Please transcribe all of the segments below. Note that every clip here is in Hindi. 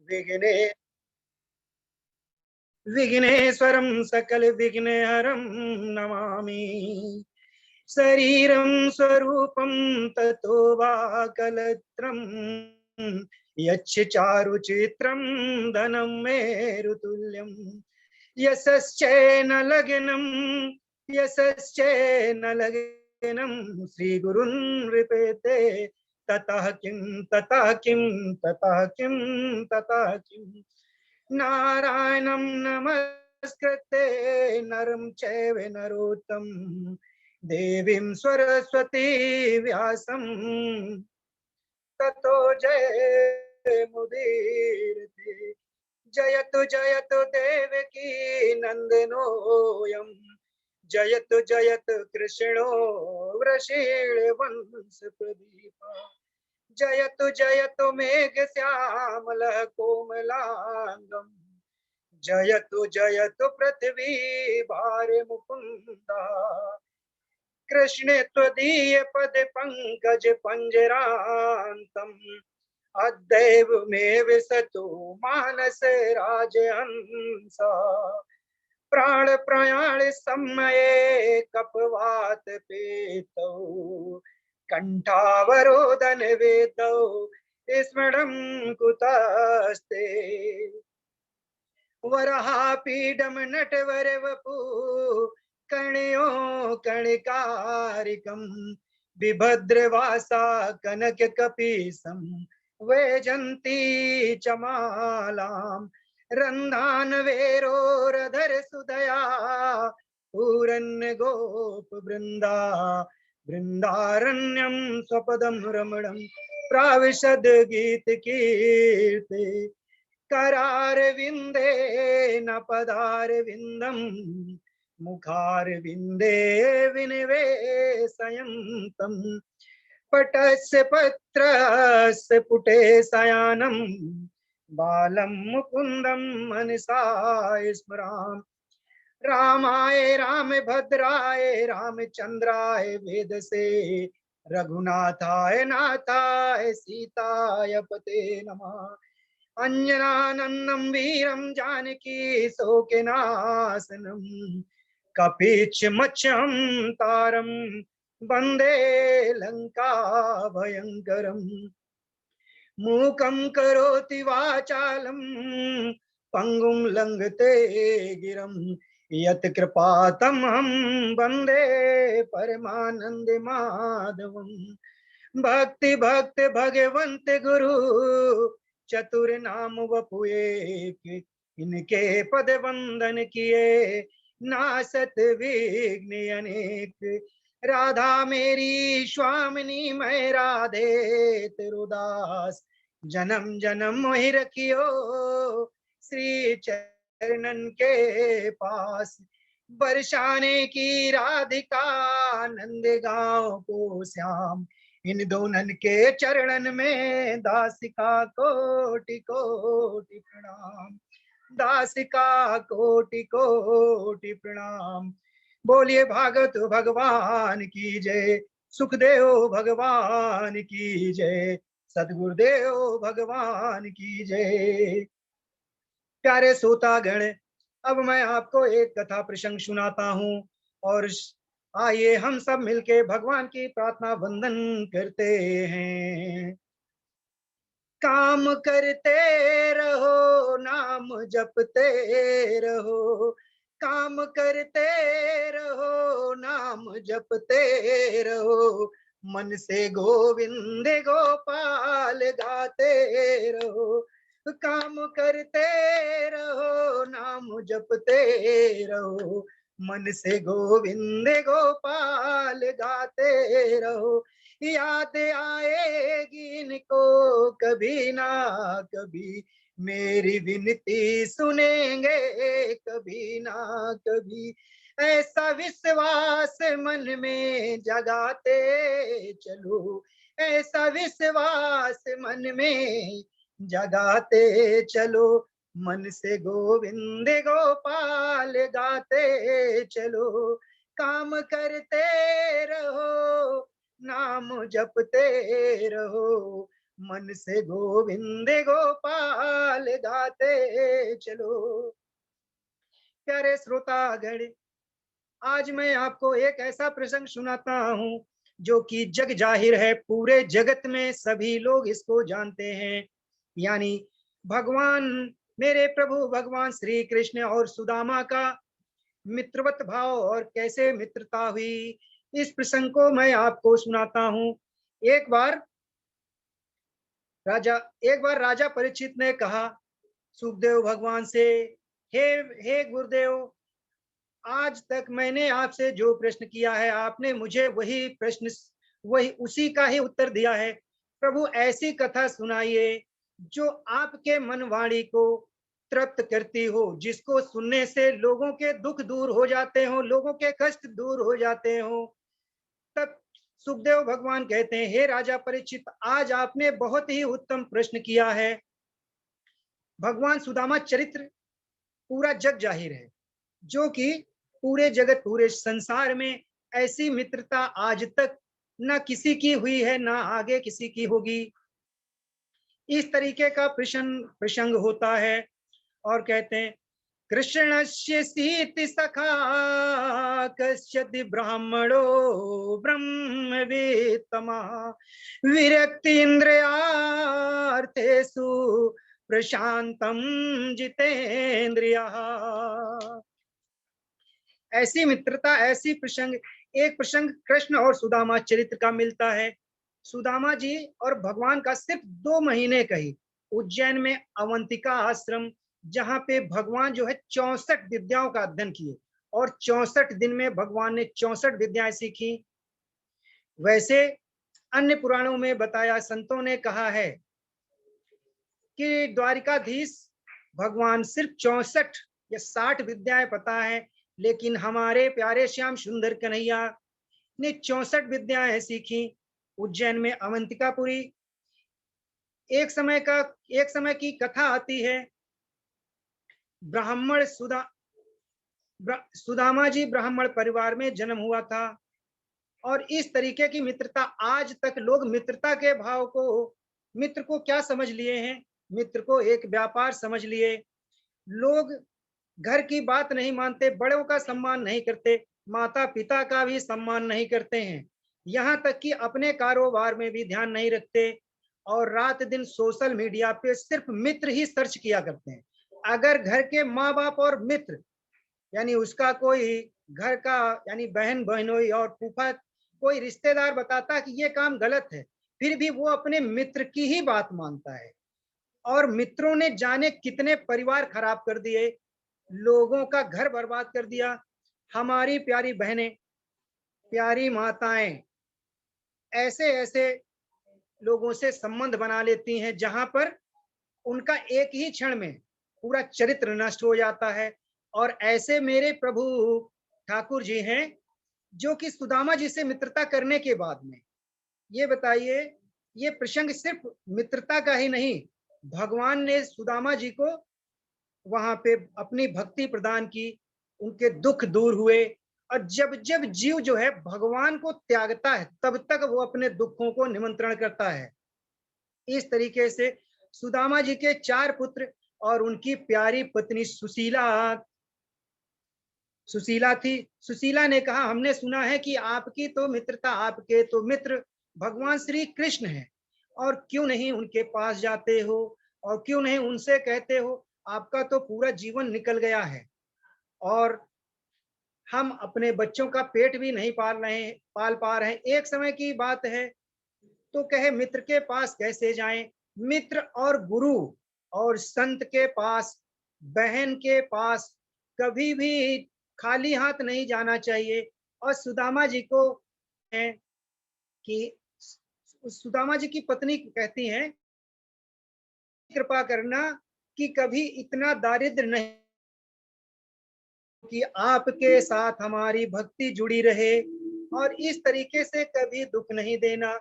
विघ्ने विघ्नेश्वरं सकल विघ्नहरं नमामि। शरीरं स्वरूपं ततो वा कलत्रं यच्च चारुचित्रं धनं मेरुतुल्यं। यशश्चैन लग्नं यशश्चैन लग्नं श्रीगुरुन् नृपेते ततः किं ततः किं ततः किं ततः किं। नारायणं नमस्कृते नरं चैव नरोत्तमं देवीं सरस्वती व्यासं ततो जयमुदीरते। जयतु जयतु देवकी नन्दनोऽयं जयतु जयतु कृष्णो वृषीणवंश प्रदीपः। जयतु जयतु मेघश्यामलः कोमलांगम् जयतु जयतु पृथ्वी भारमुकुन्दः। कृष्णे त्वदीय पद पंकज पंजरान्तम् अद्यैव मे विशतु मानस राजहंस। प्राण प्रयाण समये कपवात पीतौ कंठावरोधन वेदौ स्मरणं कुतस्ते। वराहपीडं नटवरवपु कर्णयो कर्णिकारिकं बिभद्रवासा कनककपीशं वैजन्ती च मालां रन्ध्रानवेरोरधर सुदया पूरन् गोपवृन्दा बृन्दारण्यं स्वपदं रमणं प्राविशद गीतकीर्ति। करारविन्दे न पदारविन्दं मुखारविन्दे विनिवेशयन्तं। पटस्य पत्रस्य पुटे शयानं बालं मुकुन्दं मनसा स्मरामि। रामाय रामभद्राय रामचन्द्राय वेदसे रघुनाथाय नाथाय सीताय पते नमः। अंजनानन्दं वीरं जानकी शोकनाशनं कपीचमक्षं तारं वन्दे लंका भयंकरम्। मूकं करोति वाचालं पंगुं लंघते गिरं यत् कृपातमहं वन्दे परमानंद माधवम्। भक्ति भक्त भगवंत गुरु चतुर नाम वपु एक इनके पद वंदन किए नासत विघ्न अनेक। राधा मेरी स्वामिनी मैं राधे तिरुदास जन्म जन्म मोहि रखियो श्री चरणन के पास। बरसाने की राधिका नंद गांव को श्याम इन दोनों के चरणन में दासिका कोटि कोटि प्रणाम। दासिका कोटि कोटि प्रणाम। बोलिए भागवत भगवान की जय। सुखदेव भगवान की जय। सदगुरुदेव भगवान की जय। प्यारे श्रोतागण, अब मैं आपको एक कथा प्रसंग सुनाता हूँ और आइए हम सब मिलके भगवान की प्रार्थना वंदन करते हैं। काम करते रहो नाम जपते रहो। काम करते रहो नाम जपते रहो। मन से गोविंद गोपाल गाते रहो। काम करते रहो नाम जपते रहो। मन से गोविंद गोपाल गाते रहो। याद आएगी इनको कभी ना कभी। मेरी विनती सुनेंगे कभी ना कभी। ऐसा विश्वास मन में जगाते चलो। ऐसा विश्वास मन में जगाते चलो। मन से गोविंद गोपाल गाते चलो। काम करते रहो नाम जपते रहो। मन से गोविंद गोपाल लाल गाते चलो। प्यारे श्रोतागण, आज मैं आपको एक ऐसा प्रसंग सुनाता हूँ जो कि जग जाहिर है, पूरे जगत में सभी लोग इसको जानते हैं। यानी भगवान, मेरे प्रभु भगवान श्री कृष्ण और सुदामा का मित्रवत भाव और कैसे मित्रता हुई, इस प्रसंग को मैं आपको सुनाता हूँ। एक बार राजा एक बार राजा परीक्षित ने कहा सुखदेव भगवान से, हे हे गुरुदेव, आज तक मैंने आपसे जो प्रश्न किया है, आपने मुझे वही उसी का ही उत्तर दिया है। प्रभु, ऐसी कथा सुनाइए जो आपके मन वाणी को तृप्त करती हो, जिसको सुनने से लोगों के दुख दूर हो जाते हो, लोगों के कष्ट दूर हो जाते हो। तब सुखदेव भगवान कहते हैं, हे राजा परीक्षित, आज आपने बहुत ही उत्तम प्रश्न किया है। भगवान सुदामा चरित्र पूरा जग जाहिर है, जो कि पूरे जगत, पूरे संसार में ऐसी मित्रता आज तक न किसी की हुई है, ना आगे किसी की होगी। इस तरीके का प्रसंग होता है। और कहते हैं, कृष्णस्य सीति सखा कश्चित् ब्राह्मणो ब्रह्मवेत्तमा विरक्ति इंद्रियार्थेषु प्रशांतम जितेन्द्रियः। ऐसी मित्रता, ऐसी प्रसंग, एक प्रसंग कृष्ण और सुदामा चरित्र का मिलता है। सुदामा जी और भगवान का सिर्फ 2 महीने का ही उज्जैन में अवंतिका आश्रम, जहां पे भगवान जो है 64 विद्याओं का अध्ययन किए और 64 दिन में भगवान ने 64 विद्याएं सीखी। वैसे अन्य पुराणों में बताया, संतों ने कहा है कि द्वारिकाधीश भगवान सिर्फ 64 या 60 विद्याएं पता है, लेकिन हमारे प्यारे श्याम सुंदर कन्हैया ने 64 विद्याएं सीखी उज्जैन में अवंतिकापुरी। एक समय की कथा आती है, ब्राह्मण सुदामा जी ब्राह्मण परिवार में जन्म हुआ था। और इस तरीके की मित्रता, आज तक लोग मित्रता के भाव को, मित्र को क्या समझ लिए हैं, मित्र को एक व्यापार समझ लिए। लोग घर की बात नहीं मानते, बड़ों का सम्मान नहीं करते, माता पिता का भी सम्मान नहीं करते हैं, यहाँ तक कि अपने कारोबार में भी ध्यान नहीं रखते। और रात दिन सोशल मीडिया पे सिर्फ मित्र ही सर्च किया करते हैं। अगर घर के माँ बाप और मित्र, यानी उसका कोई घर का, यानी बहन बहनोई और फूफा, कोई रिश्तेदार बताता कि ये काम गलत है, फिर भी वो अपने मित्र की ही बात मानता है। और मित्रों ने जाने कितने परिवार खराब कर दिए, लोगों का घर बर्बाद कर दिया। हमारी प्यारी बहनें, प्यारी माताएं ऐसे ऐसे लोगों से संबंध बना लेती हैं, जहां पर उनका एक ही क्षण में पूरा चरित्र नष्ट हो जाता है। और ऐसे मेरे प्रभु ठाकुर जी हैं, जो कि सुदामा जी से मित्रता करने के बाद में, ये बताइए, ये प्रसंग सिर्फ मित्रता का ही नहीं, भगवान ने सुदामा जी को वहां पे अपनी भक्ति प्रदान की, उनके दुख दूर हुए। और जब जब जीव जो है भगवान को त्यागता है, तब तक वो अपने दुखों को निमंत्रण करता है। इस तरीके से सुदामा जी के 4 पुत्र और उनकी प्यारी पत्नी सुशीला थी। सुशीला ने कहा, हमने सुना है कि आपकी तो मित्रता, आपके तो मित्र भगवान श्री कृष्ण हैं, और क्यों नहीं उनके पास जाते हो, और क्यों नहीं उनसे कहते हो, आपका तो पूरा जीवन निकल गया है और हम अपने बच्चों का पेट भी नहीं पाल पा रहे हैं। एक समय की बात है, तो कहे मित्र के पास कैसे जाएं। मित्र और गुरु और संत के पास, बहन के पास कभी भी खाली हाथ नहीं जाना चाहिए। और सुदामा जी को है कि सुदामा जी की पत्नी कहती हैं, कृपा करना कि कभी इतना दारिद्र नहीं, कि आपके साथ हमारी भक्ति जुड़ी रहे, और इस तरीके से कभी दुख नहीं देना,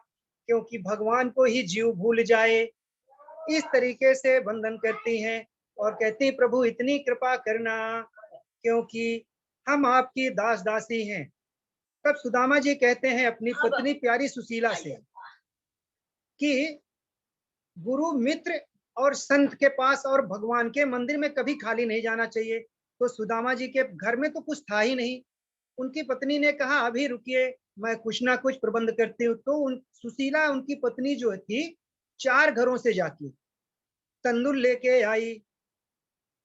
क्योंकि भगवान को ही जीव भूल जाए। इस तरीके से वंदन करती हैं और कहती, प्रभु इतनी कृपा करना, क्योंकि हम आपकी दास दासी हैं। तब सुदामा जी कहते हैं अपनी पत्नी प्यारी सुशीला से कि गुरु, मित्र और संत के पास और भगवान के मंदिर में कभी खाली नहीं जाना चाहिए। तो सुदामा जी के घर में तो कुछ था ही नहीं। उनकी पत्नी ने कहा अभी रुकिए, मैं कुछ ना कुछ प्रबंध करती हूँ। तो सुशीला उनकी पत्नी जो थी 4 घरों से जाके तंदूर लेके आई।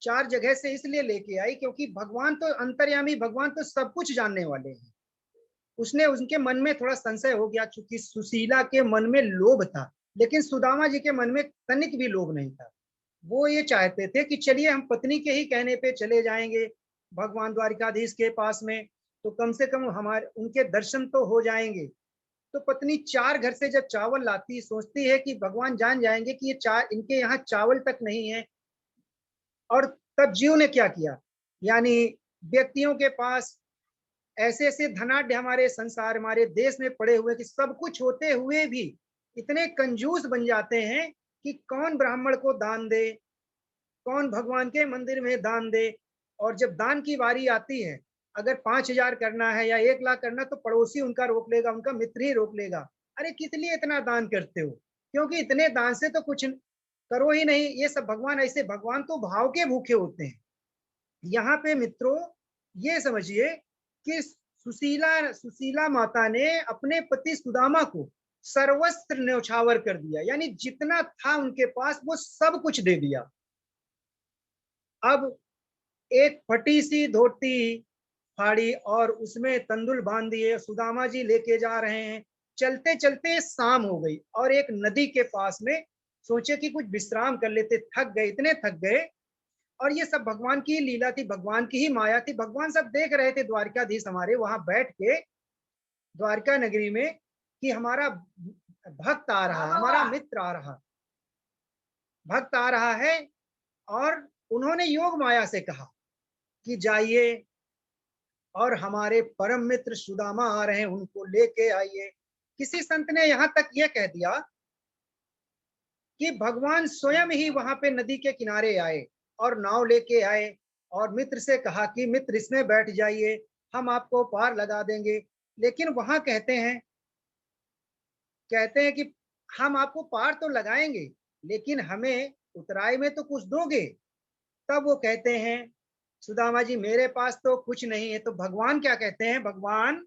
4 जगह से इसलिए लेके आई क्योंकि भगवान तो अंतर्यामी, भगवान तो सब कुछ जानने वाले हैं। उसने उनके मन में थोड़ा संशय हो गया, चूंकि सुशीला के मन में लोभ था, लेकिन सुदामा जी के मन में तनिक भी लोभ नहीं था। वो ये चाहते थे कि चलिए हम पत्नी के ही कहने पे चले जाएंगे भगवान द्वारिकाधीश के पास में, तो कम से कम हमारे उनके दर्शन तो हो जाएंगे। तो पत्नी 4 घर से जब चावल लाती, सोचती है कि भगवान जान जाएंगे कि ये इनके यहाँ चावल तक नहीं है। और तब जीव ने क्या किया, यानी व्यक्तियों के पास ऐसे ऐसे धनाढ्य हमारे संसार, हमारे देश में पड़े हुए कि सब कुछ होते हुए भी इतने कंजूस बन जाते हैं कि कौन ब्राह्मण को दान दे, कौन भगवान के मंदिर में दान दे। और जब दान की बारी आती है, अगर 5,000 करना है या 1 लाख करना, तो पड़ोसी उनका रोक लेगा, उनका मित्र ही रोक लेगा। अरे किस लिए इतना दान करते हो, क्योंकि इतने दान से तो कुछ करो ही नहीं। ये सब भगवान ऐसे, भगवान तो भाव के भूखे होते हैं। यहाँ पे मित्रों ये समझिए कि सुशीला माता ने अपने पति सुदामा को सर्वस्त्र न्यौछावर कर दिया, यानी जितना था उनके पास वो सब कुछ दे दिया। अब एक फटी सी धोती फाड़ी और उसमें तंदुल बांध दिए, सुदामा जी लेके जा रहे हैं। चलते चलते शाम हो गई और एक नदी के पास में सोचे कि कुछ विश्राम कर लेते, थक गए, इतने थक गए। और ये सब भगवान की लीला थी, भगवान की ही माया थी। भगवान सब देख रहे थे, द्वारिकाधीश हमारे वहां बैठ के द्वारका नगरी में, कि हमारा भक्त आ रहा, हमारा मित्र आ रहा, भक्त आ रहा है। और उन्होंने योग माया से कहा कि जाइए और हमारे परम मित्र सुदामा आ रहे हैं, उनको लेके आइए। किसी संत ने यहां तक यह कह दिया कि भगवान स्वयं ही वहां पे नदी के किनारे आए और नाव लेके आए और मित्र से कहा कि मित्र इसमें बैठ जाइए, हम आपको पार लगा देंगे। लेकिन वहां कहते हैं कि हम आपको पार तो लगाएंगे, लेकिन हमें उतराई में तो कुछ दोगे। तब वो कहते हैं सुदामा जी मेरे पास तो कुछ नहीं है। तो भगवान क्या कहते हैं, भगवान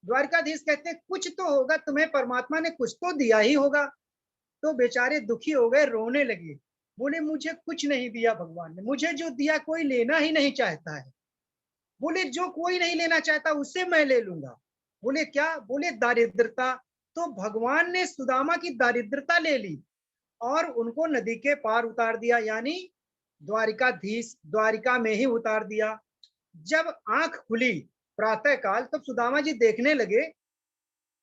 द्वारकाधीश कहते हैं कुछ तो होगा, तुम्हें परमात्मा ने कुछ तो दिया ही होगा। तो बेचारे दुखी हो गए, रोने लगे, बोले मुझे कुछ नहीं दिया भगवान ने, मुझे जो दिया कोई लेना ही नहीं चाहता है। बोले जो कोई नहीं लेना चाहता उससे मैं ले लूंगा। बोले क्या, बोले दारिद्रता। तो भगवान ने सुदामा की दारिद्रता ले ली और उनको नदी के पार उतार दिया, यानी द्वारिकाधीश द्वारिका में ही उतार दिया। जब आंख खुली प्रातः काल, तब सुदामा जी देखने लगे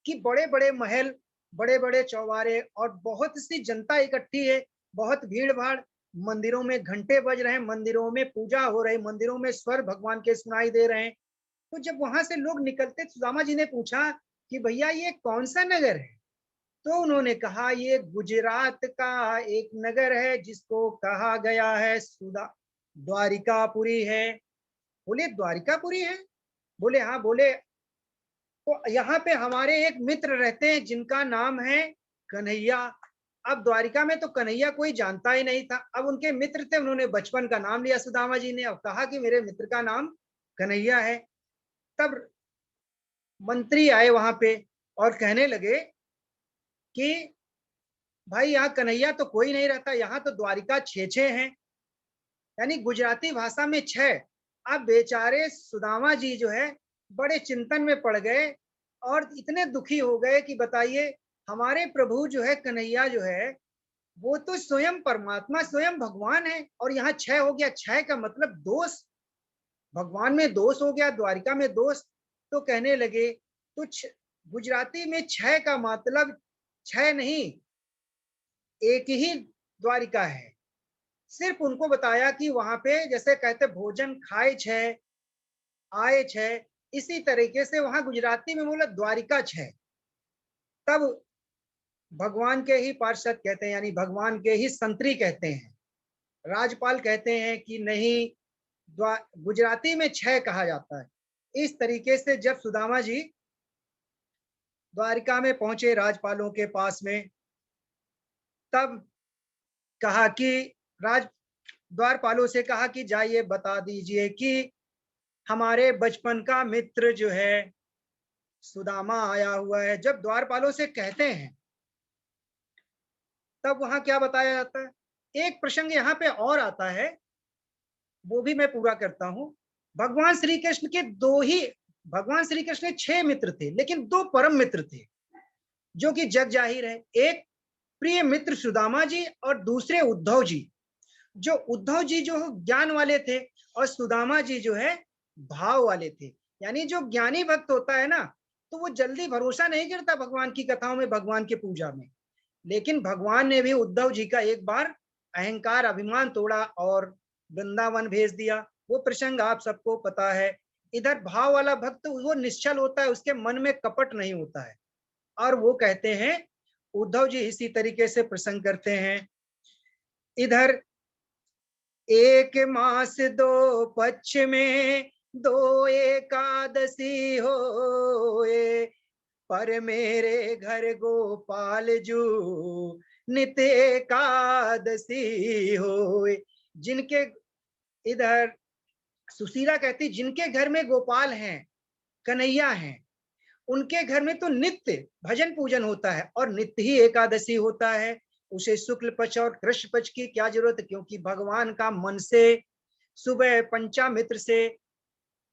कि बड़े बड़े महल, बड़े बड़े चौबारे और बहुत सी जनता इकट्ठी है, बहुत भीड़ भाड़। मंदिरों में घंटे बज रहे हैं, मंदिरों में पूजा हो रही, मंदिरों में स्वर भगवान के सुनाई दे रहे हैं। तो जब वहां से लोग निकलते, सुदामा जी ने पूछा कि भैया ये कौन सा नगर है। तो उन्होंने कहा ये गुजरात का एक नगर है जिसको कहा गया है सुदा द्वारिकापुरी है। बोले द्वारिकापुरी है, बोले हाँ। बोले तो यहाँ पे हमारे एक मित्र रहते हैं जिनका नाम है कन्हैया। अब द्वारिका में तो कन्हैया कोई जानता ही नहीं था। अब उनके मित्र थे, उन्होंने बचपन का नाम लिया सुदामा जी ने, अब कहा कि मेरे मित्र का नाम कन्हैया है। तब मंत्री आए वहां पे और कहने लगे कि भाई यहाँ कन्हैया तो कोई नहीं रहता, यहाँ तो द्वारिका 6 हैं, यानी गुजराती भाषा में 6। अब बेचारे सुदामा जी जो है बड़े चिंतन में पड़ गए और इतने दुखी हो गए कि बताइए, हमारे प्रभु जो है कन्हैया जो है वो तो स्वयं परमात्मा, स्वयं भगवान है, और यहाँ 6 हो गया। 6 का मतलब दोष, भगवान में दोष हो गया, द्वारिका में दोष। तो कहने लगे तो गुजराती में 6 का मतलब 6 नहीं, एक ही द्वारिका है। सिर्फ उनको बताया कि वहां पे जैसे कहते भोजन खाए 6 आए 6, इसी तरीके से वहां गुजराती में बोला द्वारिका 6। तब भगवान के ही पार्षद कहते हैं, यानी भगवान के ही संतरी कहते हैं, राजपाल कहते हैं कि नहीं, गुजराती में 6 कहा जाता है। इस तरीके से जब सुदामा जी द्वारिका में पहुंचे राजपालों के पास में, तब कहा कि राज द्वारपालों से कहा कि जाइए बता दीजिए कि हमारे बचपन का मित्र जो है सुदामा आया हुआ है। जब द्वारपालों से कहते हैं तब वहां क्या बताया जाता है। एक प्रसंग यहाँ पे और आता है, वो भी मैं पूरा करता हूं। भगवान श्री कृष्ण के दो ही भगवान श्री कृष्ण के 6 मित्र थे, लेकिन 2 परम मित्र थे जो कि जग जाहिर है। एक प्रिय मित्र सुदामा जी और दूसरे उद्धव जी। जो उद्धव जी जो ज्ञान वाले थे और सुदामा जी जो है भाव वाले थे। यानी जो ज्ञानी भक्त होता है ना, तो वो जल्दी भरोसा नहीं करता भगवान की कथाओं में, भगवान के पूजा में। लेकिन भगवान ने भी उद्धव जी का एक बार अहंकार अभिमान तोड़ा और वृंदावन भेज दिया। वो प्रसंग आप सबको पता है। इधर भाव वाला भक्त वो निश्चल होता है, उसके मन में कपट नहीं होता है। और वो कहते हैं, उद्धव जी इसी तरीके से प्रसंग करते हैं। इधर 1 मास 2 पक्ष में 2 एकादशी होए, पर मेरे घर गोपाल जू नित एकादशी होए। जिनके इधर सुशीला कहती, जिनके घर में गोपाल हैं, कन्हैया हैं, उनके घर में तो नित्य भजन पूजन होता है और नित्य ही एकादशी होता है। उसे शुक्ल पक्ष और कृष्ण पक्ष की क्या जरूरत है, क्योंकि भगवान का मन से सुबह पंचामित्र से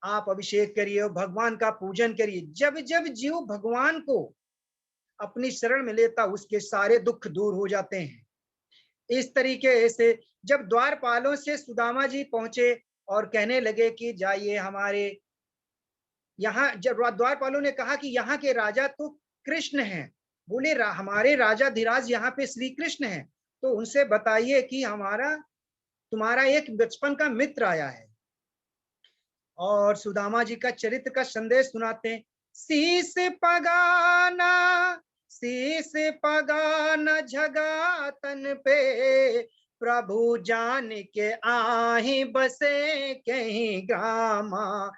आप अभिषेक करिए और भगवान का पूजन करिए। जब जब जीव भगवान को अपनी शरण में लेता, उसके सारे दुख दूर हो जाते हैं। इस तरीके से जब द्वारपालों से सुदामा जी पहुंचे और कहने लगे कि जाइए हमारे यहाँ, जब द्वारपालों ने कहा कि यहाँ के राजा तो कृष्ण हैं, बोले हमारे राजा धीराज यहाँ पे श्री कृष्ण हैं, तो उनसे बताइए कि तुम्हारा एक बचपन का मित्र आया है। और सुदामा जी का चरित्र का संदेश सुनाते हैं। शीस पगाना झगा तन पे, प्रभु जान के आही बसे कहीं गामा,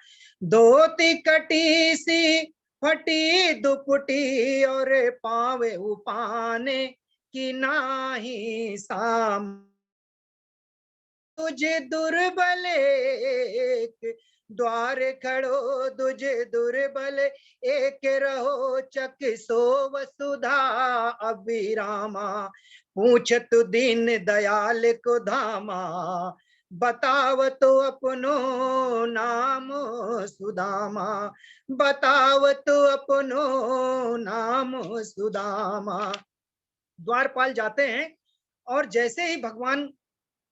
धोती कटी सी फटी दुपटी और पावे उपाने की नाही साम, तुझे दुर्बल एक द्वार खड़ो, तुझे दुर्बल एक रहो, चक सो वसुधा अभिरामा, पूछत दीन दयाल को धामा, बताव तो अपनो नाम सुदामा, बताव तो अपनो नाम सुदामा। द्वारपाल जाते हैं और जैसे ही भगवान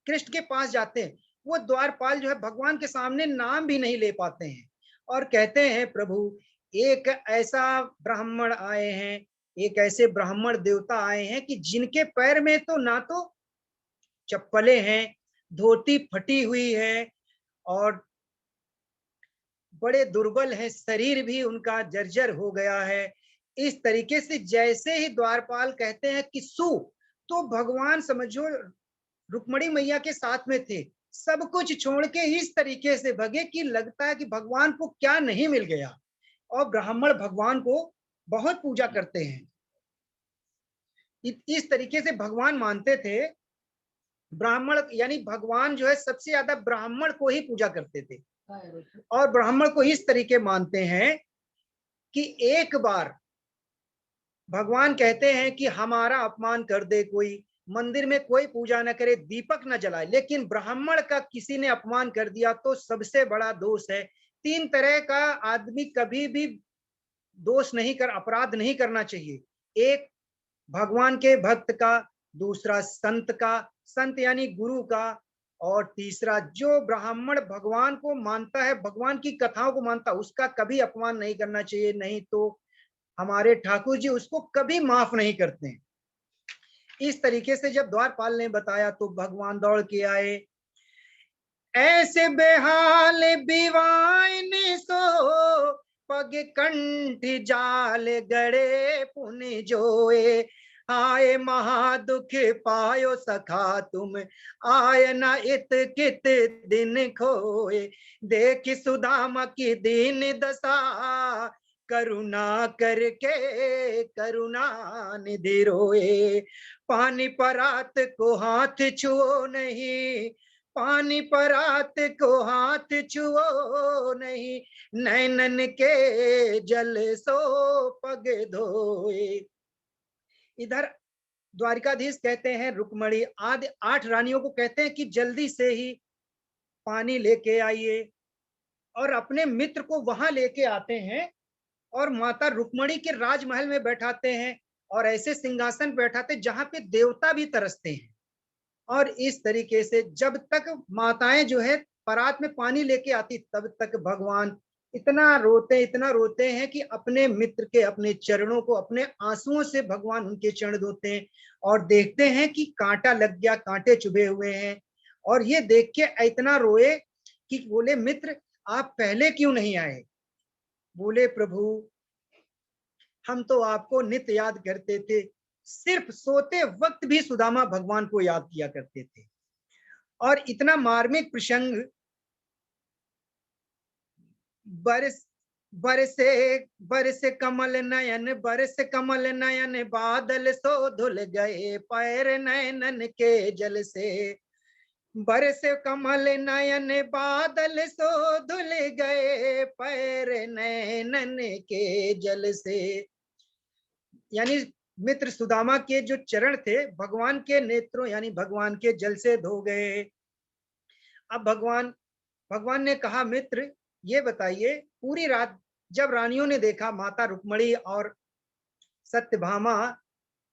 कृष्ण के पास जाते हैं, वो द्वारपाल जो है भगवान के सामने नाम भी नहीं ले पाते हैं और कहते हैं, प्रभु एक ऐसा ब्राह्मण आए हैं, एक ऐसे ब्राह्मण देवता आए हैं कि जिनके पैर में तो ना तो चप्पलें हैं, धोती फटी हुई है और बड़े दुर्बल हैं, शरीर भी उनका जर्जर हो गया है। इस तरीके से जैसे ही द्वारपाल कहते हैं कि सु, तो भगवान समझो रुक्मणी मैया के साथ में थे, सब कुछ छोड़ के इस तरीके से भगे कि लगता है कि भगवान को क्या नहीं मिल गया। और ब्राह्मण भगवान को बहुत पूजा करते हैं, इस तरीके से भगवान मानते थे। ब्राह्मण यानी भगवान जो है सबसे ज्यादा ब्राह्मण को ही पूजा करते थे और ब्राह्मण को इस तरीके मानते हैं कि एक बार भगवान कहते हैं कि हमारा अपमान कर दे कोई, मंदिर में कोई पूजा न करे, दीपक न जलाए, लेकिन ब्राह्मण का किसी ने अपमान कर दिया तो सबसे बड़ा दोष है। 3 तरह का आदमी कभी भी दोष नहीं कर, अपराध नहीं करना चाहिए। एक भगवान के भक्त का, दूसरा संत का, संत यानी गुरु का, और तीसरा जो ब्राह्मण भगवान को मानता है, भगवान की कथाओं को मानता है, उसका कभी अपमान नहीं करना चाहिए, नहीं तो हमारे ठाकुर जी उसको कभी माफ नहीं करते हैं। इस तरीके से जब द्वारपाल ने बताया तो भगवान दौड़ के आए। ऐसे बेहाल बिवाइन सो, पग कंठ जाल गड़े पुन जोए, आए महादुख पायो सखा तुम, आय न इत कित दिन खोए, देख सुदामा की दीन दशा, करुणा करके करुणा निधि रोए, पानी परात को हाथ छुओ नहीं, पानी परात को हाथ छुओ नहीं, नैनन के जल सो पग धोए। इधर द्वारिकाधीश कहते हैं रुक्मणी आदि 8 रानियों को कहते हैं कि जल्दी से ही पानी लेके आइए, और अपने मित्र को वहां लेके आते हैं और माता रुक्मणी के राजमहल में बैठाते हैं, और ऐसे सिंहासन बैठाते जहां पे देवता भी तरसते हैं। और इस तरीके से जब तक माताएं जो है परात में पानी लेके आती, तब तक भगवान इतना रोते हैं कि अपने मित्र के अपने चरणों को अपने आंसुओं से भगवान उनके चरण धोते हैं, और देखते हैं कि कांटा लग गया, कांटे चुभे हुए हैं। और ये देख के इतना रोए कि बोले मित्र आप पहले क्यों नहीं आए? बोले प्रभु हम तो आपको नित्य याद करते थे, सिर्फ सोते वक्त भी सुदामा भगवान को याद किया करते थे। और इतना मार्मिक प्रसंग, बरस बरसे बरसे कमल नयन, बरस कमल नयन, बादल सो धुल गए पैर नैनन के जल से। बरस कमल नयन, बादल सो धुल गए पैर नैनन के जल से। यानी मित्र सुदामा के जो चरण थे भगवान के नेत्रों यानी भगवान के जल से धो गए। अब भगवान ने कहा मित्र ये बताइए, पूरी रात जब रानियों ने देखा, माता रुक्मणी और सत्यभामा,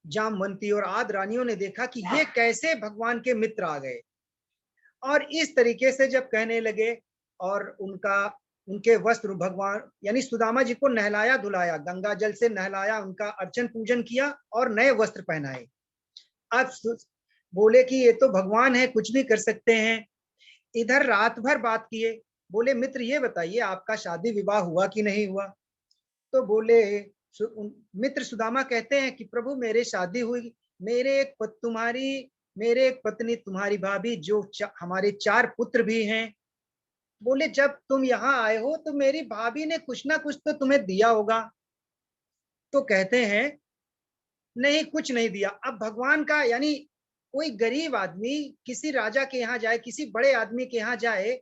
जामवंती और आदि रानियों ने देखा कि ये कैसे भगवान के मित्र आ गए, और इस तरीके से जब कहने लगे और उनके वस्त्र भगवान यानी सुदामा जी को नहलाया धुलाया, गंगा जल से नहलाया, उनका अर्चन पूजन किया और नए वस्त्र पहनाए। अब बोले कि ये तो भगवान है, कुछ भी कर सकते हैं। इधर रात भर बात किए, बोले मित्र ये बताइए आपका शादी विवाह हुआ कि नहीं हुआ? तो बोले मित्र सुदामा कहते हैं कि प्रभु मेरे शादी हुई, मेरे एक पत्नी तुम्हारी भाभी, जो हमारे 4 पुत्र भी हैं। बोले जब तुम यहाँ आए हो तो मेरी भाभी ने कुछ ना कुछ तो तुम्हें दिया होगा। तो कहते हैं नहीं कुछ नहीं दिया। अब भगवान का यानी कोई गरीब आदमी किसी राजा के यहाँ जाए, किसी बड़े आदमी के यहाँ जाए,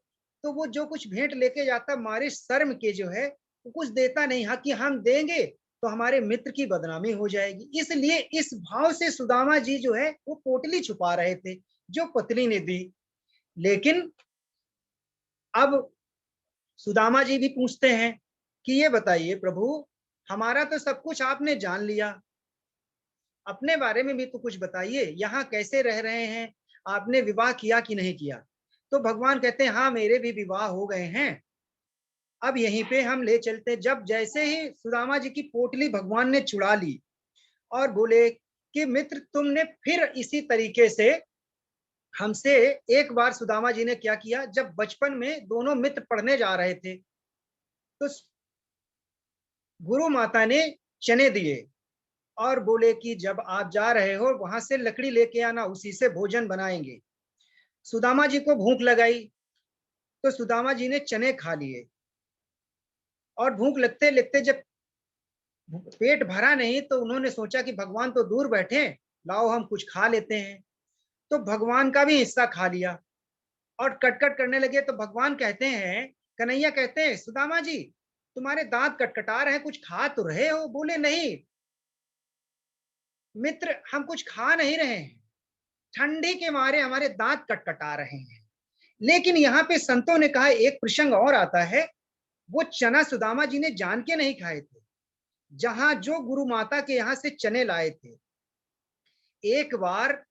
तो वो जो कुछ भेंट लेके जाता मारे शर्म के जो है वो कुछ देता नहीं। हाँ कि हम देंगे तो हमारे मित्र की बदनामी हो जाएगी, इसलिए इस भाव से सुदामा जी जो है वो पोटली छुपा रहे थे जो पत्नी ने दी। लेकिन अब सुदामा जी भी पूछते हैं कि ये बताइए प्रभु हमारा तो सब कुछ आपने जान लिया, अपने बारे में भी तो कुछ बताइए, यहाँ कैसे रह रहे हैं, आपने विवाह किया कि नहीं किया? तो भगवान कहते हैं हाँ मेरे भी विवाह हो गए हैं, अब यहीं पे हम ले चलते। जब जैसे ही सुदामा जी की पोटली भगवान ने चुरा ली और बोले कि मित्र तुमने फिर इसी तरीके से हमसे, एक बार सुदामा जी ने क्या किया, जब बचपन में दोनों मित्र पढ़ने जा रहे थे तो गुरु माता ने चने दिए और बोले कि जब आप जा रहे हो वहां से लकड़ी लेके आना, उसी से भोजन बनाएंगे। सुदामा जी को भूख लगाई तो सुदामा जी ने चने खा लिए, और भूख लगते लगते जब पेट भरा नहीं तो उन्होंने सोचा कि भगवान तो दूर बैठे, लाओ हम कुछ खा लेते हैं। तो भगवान का भी हिस्सा खा लिया और कटकट करने लगे। तो भगवान कहते हैं, कन्हैया कहते हैं सुदामा जी तुम्हारे दांत कटकटा रहे हैं, कुछ खा तो रहे हो? बोले नहीं मित्र हम कुछ खा नहीं रहे हैं, ठंडी के मारे हमारे दांत कटकटा रहे हैं। लेकिन यहाँ पे संतों ने कहा एक प्रसंग और आता है, वो चना सुदामा जी ने जान के नहीं खाए थे, जहां जो गुरु माता के यहाँ से चने लाए थे, एक बार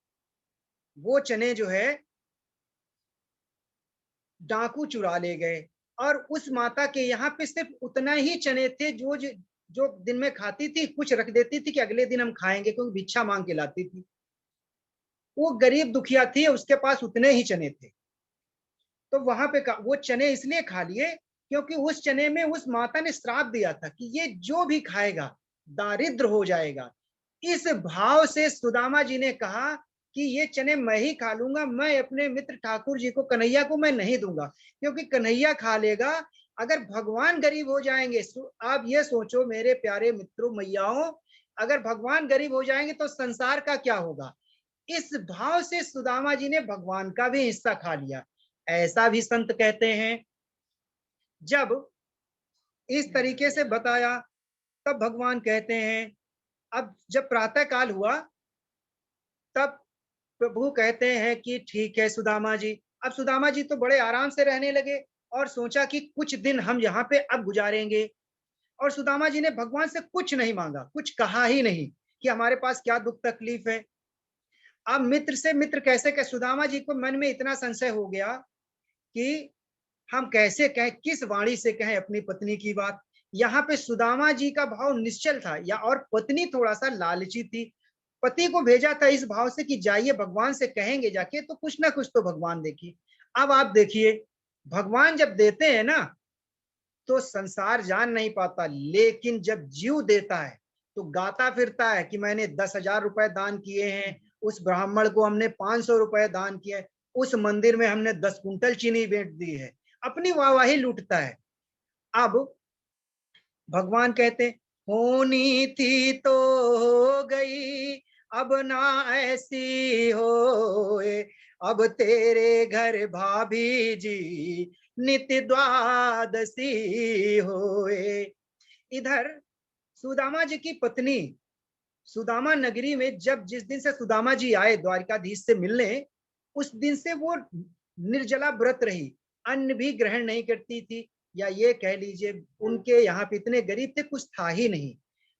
वो चने जो है डाकू चुरा ले गए, और उस माता के यहाँ पे सिर्फ उतना ही चने थे जो दिन में खाती थी, कुछ रख देती थी कि अगले दिन हम खाएंगे, क्योंकि भिक्षा मांग के लाती थी। वो गरीब दुखिया थी, उसके पास उतने ही चने थे। तो वहां पे वो चने इसलिए खा लिए क्योंकि उस चने में उस माता ने श्राप दिया था कि ये जो भी खाएगा दारिद्र हो जाएगा। इस भाव से सुदामा जी ने कहा कि ये चने मैं ही खा लूंगा, मैं अपने मित्र ठाकुर जी को, कन्हैया को मैं नहीं दूंगा, क्योंकि कन्हैया खा लेगा। अगर भगवान गरीब हो जाएंगे, आप ये सोचो मेरे प्यारे मित्रों मैयाओं, अगर भगवान गरीब हो जाएंगे तो संसार का क्या होगा? इस भाव से सुदामा जी ने भगवान का भी हिस्सा खा लिया। ऐसा भी संत कहते हैं। जब इस तरीके से बताया तब भगवान कहते हैं, अब जब प्रातः काल हुआ तब प्रभु कहते हैं कि ठीक है सुदामा जी। अब सुदामा जी तो बड़े आराम से रहने लगे और सोचा कि कुछ दिन हम यहाँ पे अब गुजारेंगे। और सुदामा जी ने भगवान से कुछ नहीं मांगा, कुछ कहा ही नहीं कि हमारे पास क्या दुख तकलीफ है। अब मित्र से मित्र कैसे कह, सुदामा जी को मन में इतना संशय हो गया कि हम कैसे कहें, किस वाणी से कहें अपनी पत्नी की बात। यहाँ पे सुदामा जी का भाव निश्चल था, या और पत्नी थोड़ा सा लालची थी। पति को भेजा था इस भाव से कि जाइए भगवान से कहेंगे जाके, तो कुछ ना कुछ तो भगवान देखिए। अब आप देखिए, भगवान जब देते हैं ना तो संसार जान नहीं पाता, लेकिन जब जीव देता है तो गाता फिरता है कि मैंने 10,000 रुपए दान किए हैं, उस ब्राह्मण को हमने 500 रुपए दान किए, उस मंदिर में हमने 10 कुंटल चीनी बेच दी है, अपनी वाहवाही लूटता है। अब भगवान कहते, होनी थी तो हो गई, अब ना ऐसी होए, अब तेरे घर भाभी जी नित्य द्वादशी होए। इधर सुदामा जी की पत्नी सुदामा नगरी में जब जिस दिन से सुदामा जी आए द्वारिकाधीश से मिलने, उस दिन से वो निर्जला व्रत रही, अन्न भी ग्रहण नहीं करती थी, या ये कह लीजिए उनके यहाँ पे इतने गरीब थे, कुछ था ही नहीं।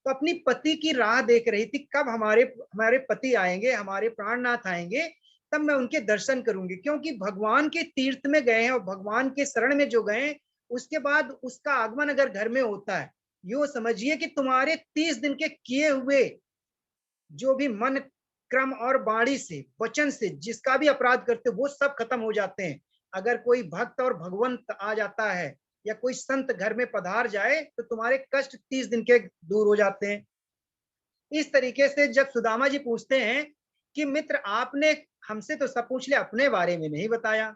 तो अपनी पति की राह देख रही थी, कब हमारे हमारे पति आएंगे, हमारे प्राणनाथ आएंगे, तब मैं उनके दर्शन करूंगी। क्योंकि भगवान के तीर्थ में गए हैं और भगवान के शरण में जो गए, उसके बाद उसका आगमन अगर घर में होता है, यो समझिए कि तुम्हारे 30 दिन के किए हुए जो भी मन क्रम और वाणी से वचन से जिसका भी अपराध करते वो सब खत्म हो जाते हैं। अगर कोई भक्त और भगवंत आ जाता है या कोई संत घर में पधार जाए तो तुम्हारे कष्ट 30 दिन के दूर हो जाते हैं। इस तरीके से जब सुदामा जी पूछते हैं कि मित्र आपने हमसे तो सब पूछ लिया, अपने बारे में नहीं बताया।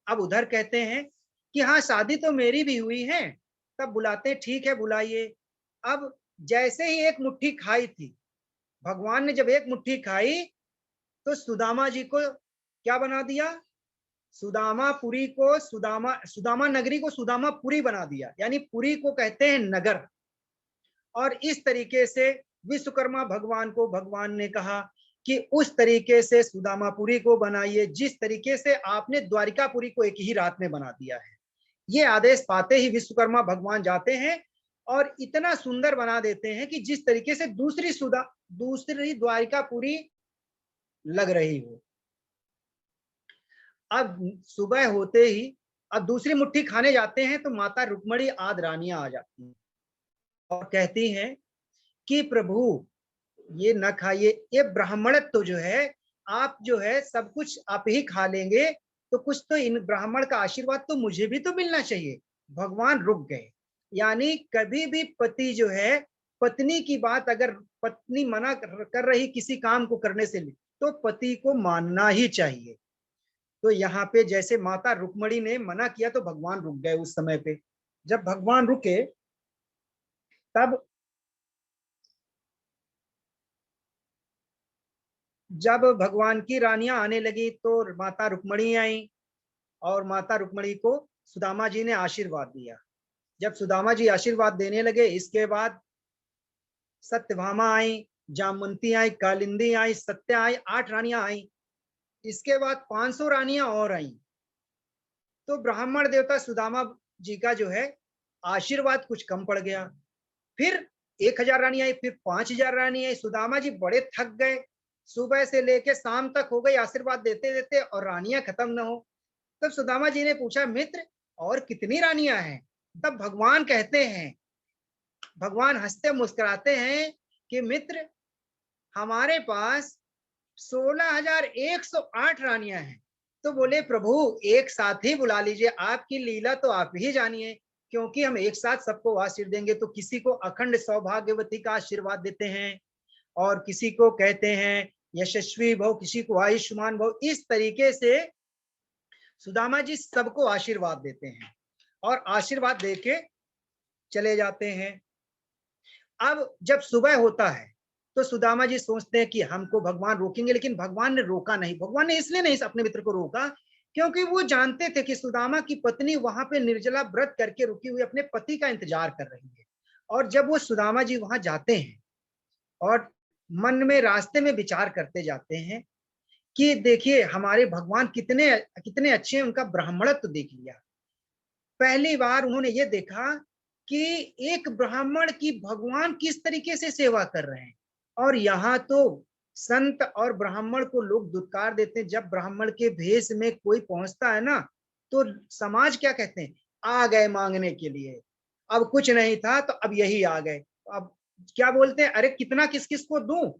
अब उधर कहते हैं कि हाँ शादी तो मेरी भी हुई है। तब बुलाते, ठीक है बुलाइए। अब जैसे ही एक मुट्ठी खाई थी, भगवान ने जब एक मुट्ठी खाई तो सुदामा जी को क्या बना दिया, सुदामापुरी को सुदामा नगरी को सुदामापुरी बना दिया, यानी पुरी को कहते हैं नगर। और इस तरीके से विश्वकर्मा भगवान को भगवान ने कहा कि उस तरीके से सुदामापुरी को बनाइए जिस तरीके से आपने द्वारिकापुरी को एक ही रात में बना दिया है। ये आदेश पाते ही विश्वकर्मा भगवान जाते हैं और इतना सुंदर बना देते हैं कि जिस तरीके से दूसरी द्वारिकापुरी लग रही हो। अब सुबह होते ही अब दूसरी मुट्ठी खाने जाते हैं तो माता रुक्मणी आदि रानियां आ जाती हैं और कहती हैं कि प्रभु ये न खाइए, ये ब्राह्मणत्व तो जो है आप जो है सब कुछ आप ही खा लेंगे, तो कुछ तो इन ब्राह्मण का आशीर्वाद तो मुझे भी तो मिलना चाहिए। भगवान रुक गए। यानी कभी भी पति जो है, पत्नी की बात अगर पत्नी मना कर रही किसी काम को करने से तो पति को मानना ही चाहिए। तो यहाँ पे जैसे माता रुक्मणी ने मना किया तो भगवान रुक गए उस समय पे। जब भगवान रुके तब जब भगवान की रानियां आने लगी तो माता रुक्मणी आई और माता रुक्मणी को सुदामा जी ने आशीर्वाद दिया। जब सुदामा जी आशीर्वाद देने लगे, इसके बाद सत्यभामा आई, जामवंती आई, कालिंदी आई, सत्या आई, 8 रानियां आई। इसके बाद 500 रानियां और आई। तो ब्राह्मण देवता सुदामा जी का जो है आशीर्वाद कुछ कम पड़ गया। फिर 1000 रानी आई, फिर 5000 रानी आई। सुदामा जी बड़े थक गए, सुबह से लेके शाम तक हो गई आशीर्वाद देते देते और रानियां खत्म न हो। तब सुदामा जी ने पूछा, मित्र और कितनी रानियां हैं? तब भगवान कहते हैं, भगवान हंसते मुस्कुराते हैं कि मित्र हमारे पास 16,108 रानियां हैं। तो बोले प्रभु एक साथ ही बुला लीजिए, आपकी लीला तो आप ही जानिए, क्योंकि हम एक साथ सबको आशीर्वाद देंगे। तो किसी को अखंड सौभाग्यवती का आशीर्वाद देते हैं और किसी को कहते हैं यशस्वी भव, किसी को आयुष्मान भव। इस तरीके से सुदामा जी सबको आशीर्वाद देते हैं और आशीर्वाद देके चले जाते हैं। अब जब सुबह होता है तो सुदामा जी सोचते हैं कि हमको भगवान रोकेंगे, लेकिन भगवान ने रोका नहीं। भगवान ने इसलिए नहीं अपने मित्र को रोका क्योंकि वो जानते थे कि सुदामा की पत्नी वहां पे निर्जला व्रत करके रुकी हुई अपने पति का इंतजार कर रही है। और जब वो सुदामा जी वहां जाते हैं और मन में रास्ते में विचार करते जाते हैं कि देखिए हमारे भगवान कितने कितने अच्छे हैं, उनका ब्राह्मणत्व देख लिया। पहली बार उन्होंने ये देखा कि एक ब्राह्मण की भगवान किस तरीके से सेवा कर रहे हैं। और यहाँ तो संत और ब्राह्मण को लोग दुत्कार देते हैं। जब ब्राह्मण के भेष में कोई पहुंचता है ना, तो समाज क्या कहते हैं, आ गए मांगने के लिए। अब कुछ नहीं था तो अब यही आ गए। अब क्या बोलते हैं, अरे कितना किस किस को दूं,